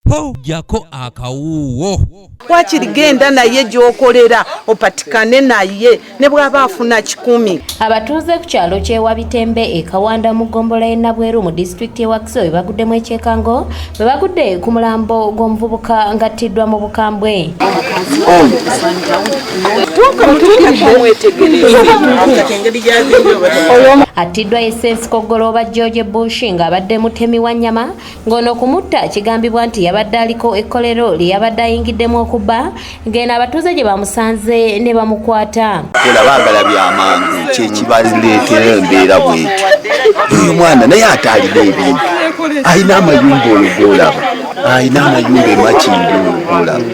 po jako akawuwo. Wakirigenda naye gyokolera opatikane naye ne bw'aba afuna 10. Abatuuze ku kyalo ky'ewa Bitembe e Kawanda mu ggombolola y'e Nabweru mu disitulikiti y'e Wakiso bwe baguddemu ekyekango bwe bagudde ku mulambo gw'omuvubuka ngattiddwa mu bukambwe. Attiddwa Essence Kogolooba George Bush ng'abadde mutemi wa nnyama ng'ono kumutta kigambibwa nti yabadde aliko ekkolero lye yabadde ayingiddemu okubba ng'eno abatuuze gye bamusanze ne bamukwata. Baagala byamangu kyekibaleetera embeera bw'etyo. Oyo mwana naye ataalina ebintu alina amayumba olugolaba alina amayumba emakindi olugolaba.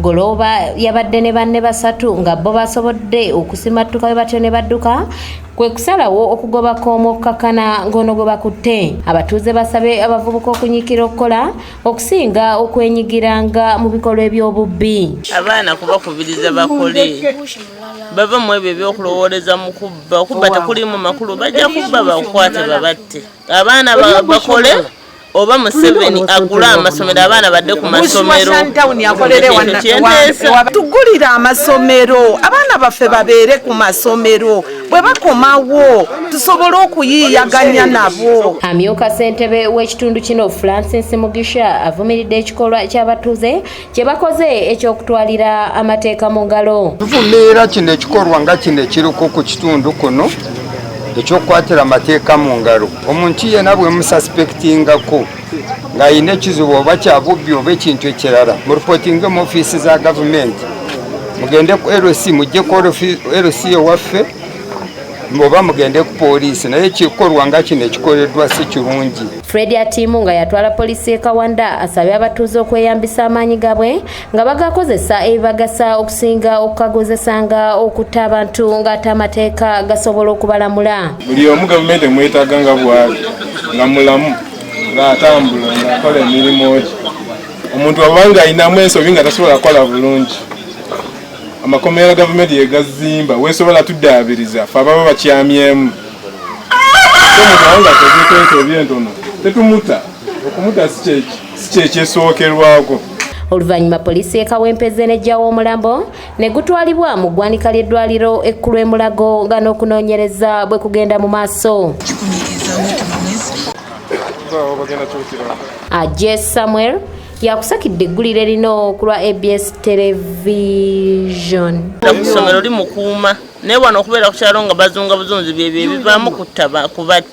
Golooba yabadde ne banne basatu nga bo basobodde okusimattuka we batyo ne badduka kwe kusalawo okugobako omukkakana ng'ono gwe bakutte. Abatuuze basabe abavubuka okunyiikira okukola okusinga okwenyigiranga mu bikolwa eby'obubbi. Abaana kubakubiriza bakole bava mu ebyo ebyokulowooleza mu kubba okubba tekulimu makulu bajja kubba bakwate babatte. Abaana bakole oba Museveni agula amasomero abaana badde ku masomero. Tugulira amasomero abaana baffe babeere ku masomero bwe bakomawo tusobole okuyiyaganya nabo. Amyuka ssentebe w'ekitundu kino Francis Mugisha avumiridde ekikolwa ky'abatuuze kye bakoze eky'okutwalira amateeka mu ngalo. Tuvumirira kino ekikolwa nga kino ekiriko ku kitundu kuno ekyokukwatira amateeka mu ngalo. Omuntu yenna bwe mususpectingako ng'ayina ekizibu oba kya bubbi oba ekintu ekirala muripotinge mu ofiisi za gavumenti mugende ku LC mujje ku LC ewaffe oba mugende ku poliisi naye ekikolwa nga kino ekikoleddwa si kirungi. Fred Atimu nga yatwala poliisi e Kawanda asabye abatuuze okweyambisa amaanyi gaabwe nga bagakozesa ebibagasa okusinga okukagozesanga okutta abantu ng'ate amateeka gasobola okubalamula. Buli omu gavumenti emwetaaga nga bw'ali nga mulamu ng'atambula ng'akola emirimu gye. Omuntu abanga ayinamu ensobi nga tasobola kukola bulungi amakomera gavumenti ye gazimba weesobola tuddaabiriza ffe ababa bakyamyemu. Omuntu awanga tegeeko ebyentono tetumuta okumuta si kyekyesookerwako. Oluvannyuma poliisi e Kawempeze n'eggyawo omulambo ne gutwalibwa mu ggwanika ly'eddwaliro ekkulu e Mulago nga n'okunoonyereza bwe kugenda mu maaso. Jess Samuel yakusakidde eggulire lino ku lwa ABS Television. Essomero limukuuma naye wano okubeera ku kyalo nga bazunga buzunzi bye bivaamu kutta kubatta.